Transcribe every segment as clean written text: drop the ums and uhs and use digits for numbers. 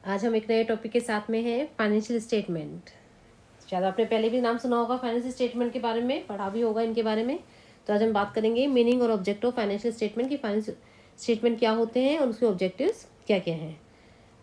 आज हम एक नए टॉपिक के साथ में हैं, फाइनेंशियल स्टेटमेंट। शायद आपने पहले भी नाम सुना होगा फाइनेंशियल स्टेटमेंट के बारे में, पढ़ा भी होगा इनके बारे में। तो आज हम बात करेंगे मीनिंग और ऑब्जेक्टिव ऑफ फाइनेंशियल स्टेटमेंट की, फाइनेंशियल स्टेटमेंट क्या होते हैं और उसके ऑब्जेक्टिव्स क्या क्या हैं।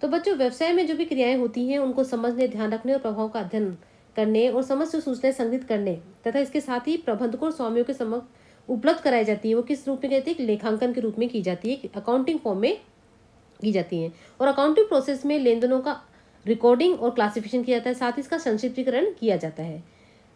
तो बच्चों, व्यवसाय में जो भी क्रियाएं होती हैं उनको समझने, ध्यान रखने और प्रभाव का अध्ययन करने और समस्त सूचनाएं संग्रहित करने तथा इसके साथ ही प्रबंधकों और स्वामियों के समक्ष उपलब्ध कराई जाती है। वो किस रूप में कहती है? लेखांकन के रूप में की जाती है, अकाउंटिंग फॉर्म में की जाती हैं। और अकाउंटिंग प्रोसेस में लेन देनों का रिकॉर्डिंग और क्लासिफिकेशन किया जाता है, साथ ही इसका संक्षिप्तीकरण किया जाता है।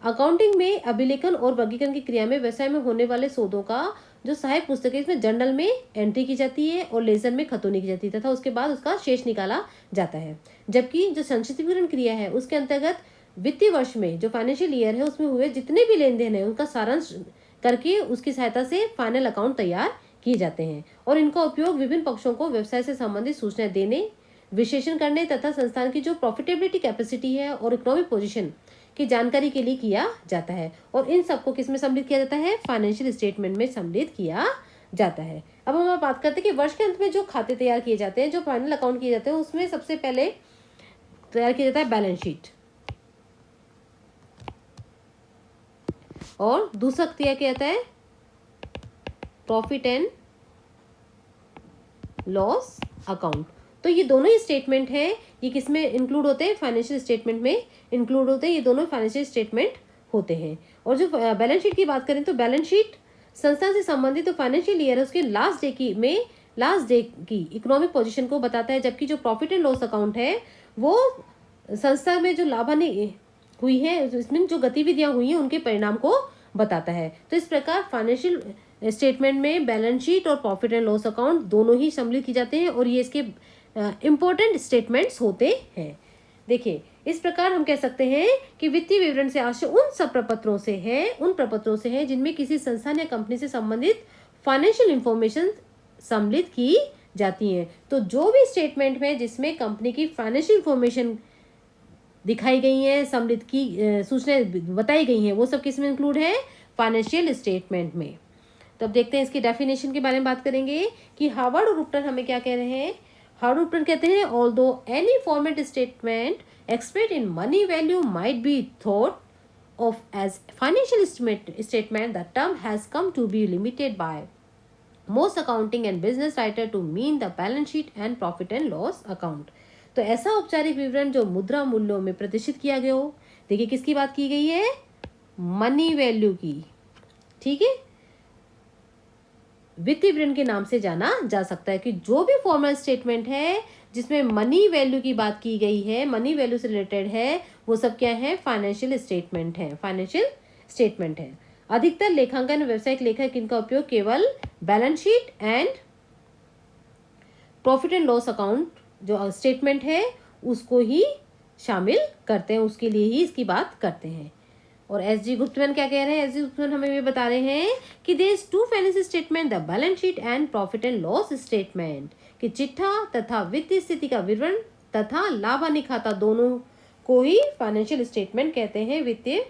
अकाउंटिंग में अभिलेखन और वर्गीकरण की क्रिया में व्यवसाय में होने वाले सौदों का जो सहायक पुस्तक है, इसमें जर्नल में एंट्री की जाती है और लेजर में खतौनी की जाती है तथा उसके बाद उसका शेष निकाला जाता है। जबकि जो संक्षिप्तीकरण क्रिया है उसके अंतर्गत वित्तीय वर्ष में, जो फाइनेंशियल ईयर है, उसमें हुए जितने भी लेन देन है उनका सारांश करके उसकी सहायता से फाइनल अकाउंट तैयार किए जाते हैं। और इनका उपयोग विभिन्न पक्षों को व्यवसाय से संबंधित सूचनाएं देने, विश्लेषण करने तथा संस्थान की जो प्रॉफिटेबिलिटी कैपेसिटी है और इकोनॉमिक पोजीशन की जानकारी के लिए किया जाता है। और इन सबको किस में सम्मिलित किया जाता है? फाइनेंशियल स्टेटमेंट में सम्मिलित किया जाता है। अब हम बात करते हैं कि वर्ष के अंत में जो खाते तैयार किए जाते हैं, जो फाइनल अकाउंट किए जाते हैं, उसमें सबसे पहले तैयार किया जाता है बैलेंस शीट, और दूसरा तैयार किया जाता है प्रॉफिट एंड लॉस अकाउंट। तो ये दोनों ही स्टेटमेंट है, ये किसमें इंक्लूड होते हैं? फाइनेंशियल स्टेटमेंट में इंक्लूड होते हैं। ये दोनों फाइनेंशियल स्टेटमेंट होते हैं। और जो बैलेंस शीट की बात करें तो बैलेंस शीट संस्था से संबंधित तो फाइनेंशियल ईयर है उसके लास्ट डे की इकोनॉमिक पोजीशन को बताता है। जबकि जो प्रॉफिट एंड लॉस अकाउंट है वो संस्था में जो लाभान्वित हुई है, इसमें जो गतिविधियां हुई हैं उनके परिणाम को बताता है। तो इस प्रकार फाइनेंशियल स्टेटमेंट में बैलेंस शीट और प्रॉफिट एंड लॉस अकाउंट दोनों ही सम्मिलित की जाते हैं और ये इसके इम्पोर्टेंट स्टेटमेंट्स होते हैं। देखिए, इस प्रकार हम कह सकते हैं कि वित्तीय विवरण से आशय उन सब प्रपत्रों से है जिनमें किसी संस्थान या कंपनी से संबंधित फाइनेंशियल इंफॉर्मेशन सम्मिलित की जाती है। तो जो भी स्टेटमेंट में जिसमें कंपनी की फाइनेंशियल इंफॉर्मेशन दिखाई गई है, सम्मिलित की सूचनाएं बताई गई हैं, वो सब किस में इंक्लूड है? फाइनेंशियल स्टेटमेंट में। तो अब देखते हैं इसकी डेफिनेशन के बारे में बात करेंगे कि हार्वर्ड और उपटन हमें क्या कह रहे हैं। हार्वर्ड और उपटन कहते हैं, although any format statement expressed in money value might be thought of as financial statement, the term has come to be limited by most accounting and business writer to mean the balance sheet and profit and loss account। तो ऐसा औपचारिक विवरण जो मुद्रा मूल्यों में प्रदर्शित किया गया हो। देखिए, किसकी बात की गई है? मनी वैल्यू की। ठीक है, वित्तीय विवरण के नाम से जाना जा सकता है कि जो भी फॉर्मल स्टेटमेंट है जिसमें मनी वैल्यू की बात की गई है, मनी वैल्यू से रिलेटेड है, वो सब क्या है? फाइनेंशियल स्टेटमेंट है। फाइनेंशियल स्टेटमेंट है। अधिकतर लेखांकन व्यावसायिक लेखक इनका उपयोग केवल balance sheet and profit and loss account जो स्टेटमेंट है उसको ही शामिल करते हैं, उसके लिए ही इसकी बात करते हैं। और एस.जी. गुप्तमैन क्या कह रहे हैं? एस.जी. गुप्तमैन हमें ये बता रहे हैं कि there is two financial statement, the balance sheet and profit and loss statement, कि चिट्ठा तथा वित्तीय स्थिति का विवरण तथा लाभ हानि खाता दोनों को ही फाइनेंशियल स्टेटमेंट कहते हैं, वित्तीय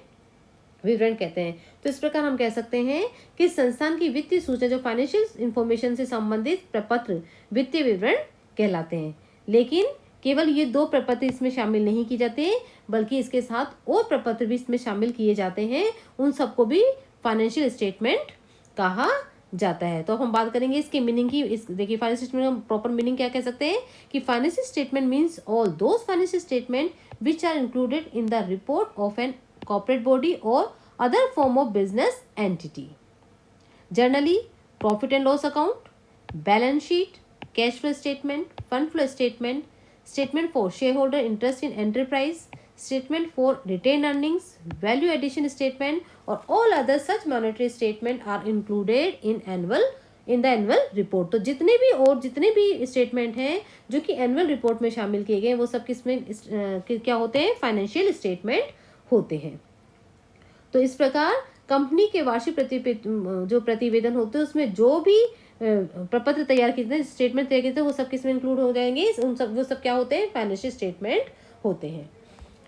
विवरण कहते हैं। तो इस प्रकार हम कह सकते हैं कि संस्थान की वित्तीय सूचना जो फाइनेंशियल इंफॉर्मेशन से संबंधित प्रपत्र वित्तीय विवरण कहलाते हैं। लेकिन केवल ये दो प्रपत्र इसमें शामिल नहीं किए जाते, बल्कि इसके साथ और प्रपत्र भी इसमें शामिल किए जाते हैं। उन सबको भी फाइनेंशियल स्टेटमेंट कहा जाता है। तो हम बात करेंगे इसके मीनिंग की। देखिए, फाइनेंशियल स्टेटमेंट का प्रॉपर मीनिंग क्या कह सकते हैं कि financial statement means all those financial statement which are included in the report of an corporate body or other form of business entity. Generally, profit and loss account, balance sheet, cash flow statement, fund flow statement, statement for shareholder interest in enterprise, statement for retained earnings, value addition statement, or all other such monetary statement are included in the annual report। तो जितने भी statement हैं जो कि annual report में शामिल किए गए वो सब किसमें क्या होते हैं? फाइनेंशियल स्टेटमेंट होते हैं। तो इस प्रकार कंपनी के वार्षिक जो प्रतिवेदन होते हैं उसमें जो भी प्रपत्र तैयार किए थे, स्टेटमेंट तैयार किए थे, वो सब किसमें इंक्लूड हो जाएंगे? वो सब क्या होते हैं? फाइनेंशियल स्टेटमेंट होते हैं।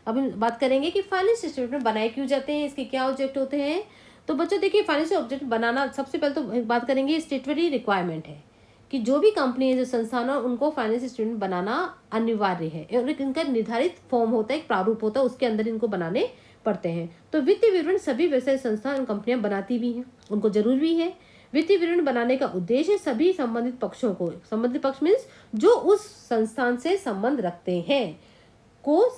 अब हम बात करेंगे कि फाइनेंशियल स्टेटमेंट बनाए क्यों जाते हैं, इसके क्या ऑब्जेक्ट होते हैं। तो बच्चों देखिए, फाइनेंशियल ऑब्जेक्ट बनाना, सबसे पहले तो बात करेंगे स्टेटरी रिक्वायरमेंट है कि जो भी कंपनी है, जो संस्थान है, उनको फाइनेंशियल स्टेटमेंट बनाना अनिवार्य है और एक इनका निर्धारित फॉर्म होता है, एक प्रारूप होता है, उसके अंदर इनको बनाने पड़ते हैं। तो वित्तीय विवरण सभी व्यवसाय संस्थान और कंपनियां बनाती भी हैं, उनको जरूर भी है। वित्तीय विवरण बनाने का उद्देश्य सभी संबंधित पक्षों को, संबंधित पक्ष मीन्स जो उस संस्थान से संबंध रखते हैं, को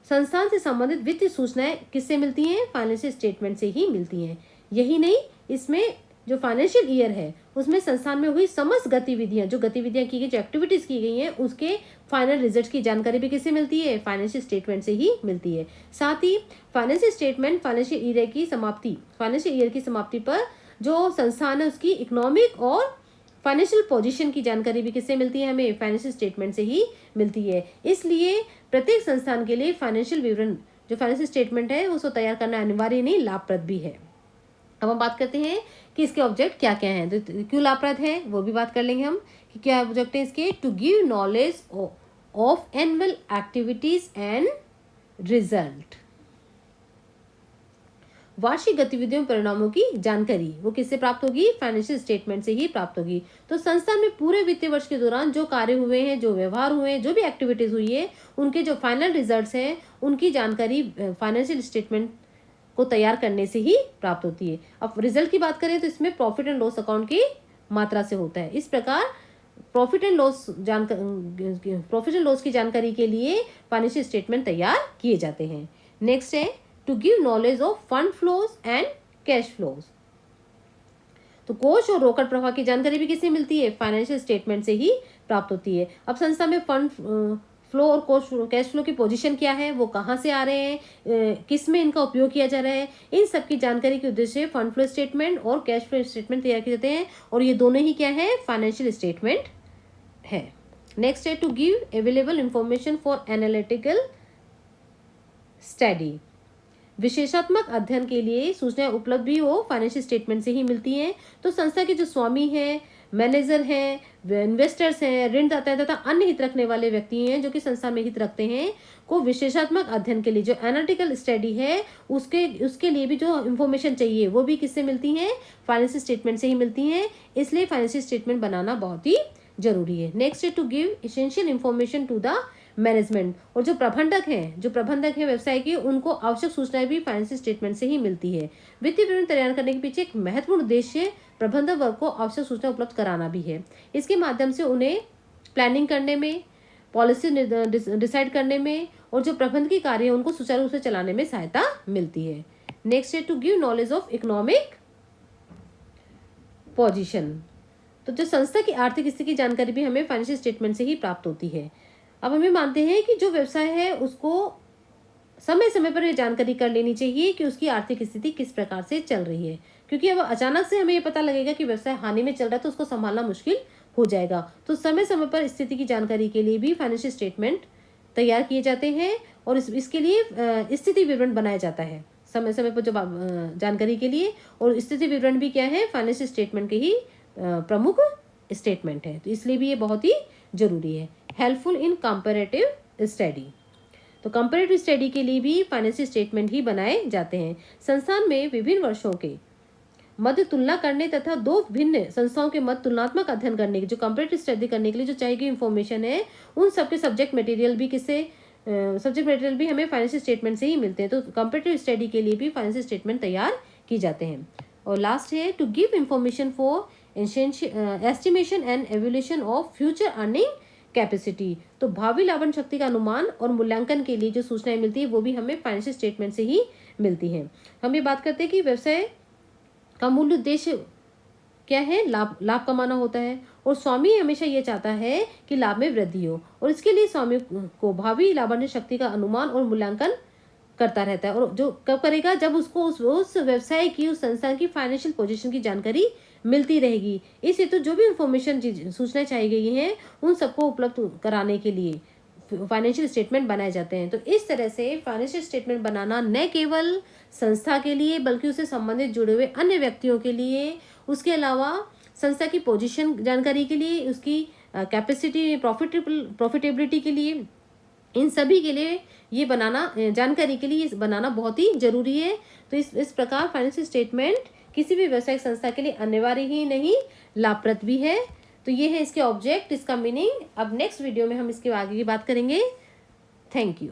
संस्थान से संबंधित वित्तीय सूचनाएं किससे मिलती हैं? फाइनेंशियल स्टेटमेंट से ही मिलती हैं। यही नहीं, इसमें जो फाइनेंशियल ईयर है उसमें संस्थान में हुई समस्त गतिविधियां, जो गतिविधियां की गई, जो एक्टिविटीज की गई हैं, उसके फाइनल रिजल्ट की जानकारी भी किससे मिलती है? फाइनेंशियल स्टेटमेंट से ही मिलती है। साथ ही फाइनेंशियल स्टेटमेंट फाइनेंशियल ईयर की समाप्ति पर जो संस्थान है उसकी इकोनॉमिक और फाइनेंशियल पोजीशन की जानकारी भी किससे मिलती है? हमें फाइनेंशियल स्टेटमेंट से ही मिलती है। इसलिए प्रत्येक संस्थान के लिए फाइनेंशियल विवरण, जो फाइनेंशियल स्टेटमेंट है, उसको तैयार करना अनिवार्य नहीं, लाभप्रद भी है। अब हम बात करते हैं कि इसके ऑब्जेक्ट क्या क्या हैं, तो क्यों लाभप्रद है वो भी बात कर लेंगे हम कि क्या ऑब्जेक्ट है इसके। To give knowledge of annual activities and result, वार्षिक गतिविधियों परिणामों की जानकारी वो किससे प्राप्त होगी? फाइनेंशियल स्टेटमेंट से ही प्राप्त होगी। तो संस्थान में पूरे वित्तीय वर्ष के दौरान जो कार्य हुए हैं, जो व्यवहार हुए हैं, जो भी एक्टिविटीज हुई है, उनके जो फाइनल रिजल्ट्स हैं, उनकी जानकारी फाइनेंशियल स्टेटमेंट को तैयार करने से ही प्राप्त होती है। अब रिजल्ट की बात करें तो इसमें प्रॉफिट एंड लॉस अकाउंट की मात्रा से होता है। इस प्रकार प्रॉफिट एंड लॉस की जानकारी के लिए फाइनेंशियल स्टेटमेंट तैयार किए जाते हैं। नेक्स्ट है to give knowledge of fund flows and cash flows, तो कोष और रोकड़ प्रवाह की जानकारी भी किससे मिलती है? फाइनेंशियल स्टेटमेंट से ही प्राप्त होती है। अब संस्था में फंड फ्लो और कैश फ्लो की पोजीशन क्या है, वो कहाँ से आ रहे हैं, किस में इनका उपयोग किया जा रहा है, इन सब की जानकारी के उद्देश्य फंड फ्लो स्टेटमेंट और कैश फ्लो स्टेटमेंट तैयार किए जाते हैं, और ये दोनों ही क्या है? फाइनेंशियल स्टेटमेंट है। नेक्स्ट है to give available information for analytical study, विशेषात्मक अध्ययन के लिए सूचनाएं उपलब्ध भी हो फाइनेंशियल स्टेटमेंट से ही मिलती हैं। तो संस्था के जो स्वामी हैं, मैनेजर हैं, इन्वेस्टर्स हैं, ऋणदाता तथा अन्य हित रखने वाले व्यक्ति हैं जो कि संस्था में हित रखते हैं, को विशेषात्मक अध्ययन के लिए जो एनालिटिकल स्टडी है उसके लिए भी जो इंफॉर्मेशन चाहिए वो भी किससे मिलती हैं? फाइनेंशियल स्टेटमेंट से ही मिलती हैं। इसलिए फाइनेंशियल स्टेटमेंट बनाना बहुत ही जरूरी है। नेक्स्ट है to give essential information to the management, और जो प्रबंधक हैं व्यवसाय के, उनको आवश्यक सूचनाएं भी फाइनेंशियल स्टेटमेंट से ही मिलती है। वित्तीय विवरण तैयार करने के पीछे एक महत्वपूर्ण उद्देश्य प्रबंधक वर्ग को आवश्यक सूचना उपलब्ध कराना भी है। इसके माध्यम से उन्हें प्लानिंग करने में, पॉलिसी डिसाइड करने में और जो प्रबंधकीय कार्य है उनको सुचारू रूप से चलाने में सहायता मिलती है। नेक्स्ट है to give knowledge of economic position, तो जो संस्था की आर्थिक स्थिति की जानकारी भी हमें फाइनेंशियल स्टेटमेंट से ही प्राप्त होती है। अब हमें मानते हैं कि जो व्यवसाय है उसको समय समय पर ये जानकारी कर लेनी चाहिए कि उसकी आर्थिक स्थिति किस प्रकार से चल रही है, क्योंकि अब अचानक से हमें ये पता लगेगा कि व्यवसाय हानि में चल रहा है तो उसको संभालना मुश्किल हो जाएगा। तो समय समय पर स्थिति की जानकारी के लिए भी फाइनेंशियल स्टेटमेंट तैयार किए जाते हैं और इसके लिए स्थिति विवरण बनाया जाता है समय समय पर जो जानकारी के लिए। और स्थिति विवरण भी क्या है? फाइनेंशियल स्टेटमेंट के ही प्रमुख स्टेटमेंट है, तो इसलिए भी ये बहुत ही जरूरी है। हेल्पफुल इन कंपैरेटिव स्टडी, तो कंपैरेटिव स्टडी के लिए भी फाइनेंशियल स्टेटमेंट ही बनाए जाते हैं। संस्थान में विभिन्न वर्षों के मध्य तुलना करने तथा दो भिन्न संस्थाओं के मध्य तुलनात्मक अध्ययन करने की, जो कंपैरेटिव स्टडी करने के लिए जो चाहिए इंफॉर्मेशन है, उन सबके सब्जेक्ट मटेरियल भी हमें फाइनेंशियल स्टेटमेंट से ही मिलते हैं। तो कंपैरेटिव स्टडी के लिए भी फाइनेंशियल स्टेटमेंट तैयार की जाते हैं। और लास्ट है to give information for estimation and evaluation of future earning capacity, तो भावी लाभन शक्ति का अनुमान और मूल्यांकन के लिए जो सूचनाएं मिलती है वो भी हमें फाइनेंशियल स्टेटमेंट से ही मिलती हैं। हम ये बात करते हैं कि व्यवसाय का मूल उद्देश्य क्या है? लाभ कमाना होता है, और स्वामी हमेशा ये चाहता है कि लाभ में वृद्धि हो, और इसके लिए स्वामी को भावी लाभान्वित शक्ति का अनुमान और मूल्यांकन करता रहता है। और जो कब करेगा? जब उसको उस व्यवसाय की, उस संस्थान की फाइनेंशियल पोजीशन की जानकारी मिलती रहेगी। इस हेतु जो भी इंफॉर्मेशन सूचनाएं चाहिए गई हैं उन सबको उपलब्ध कराने के लिए फाइनेंशियल स्टेटमेंट बनाए जाते हैं। तो इस तरह से फाइनेंशियल स्टेटमेंट बनाना न केवल संस्था के लिए बल्कि उससे संबंधित जुड़े हुए अन्य व्यक्तियों के लिए, उसके अलावा संस्था की पोजीशन जानकारी के लिए, उसकी कैपेसिटी, प्रॉफिटेबिलिटी के लिए, इन सभी के लिए ये बनाना, जानकारी के लिए बनाना बहुत ही जरूरी है। तो इस प्रकार फाइनेंशियल स्टेटमेंट किसी भी व्यावसायिक संस्था के लिए अनिवार्य ही नहीं, लाभप्रद भी है। तो ये है इसके ऑब्जेक्ट, इसका मीनिंग। अब नेक्स्ट वीडियो में हम इसके आगे की बात करेंगे। Thank you.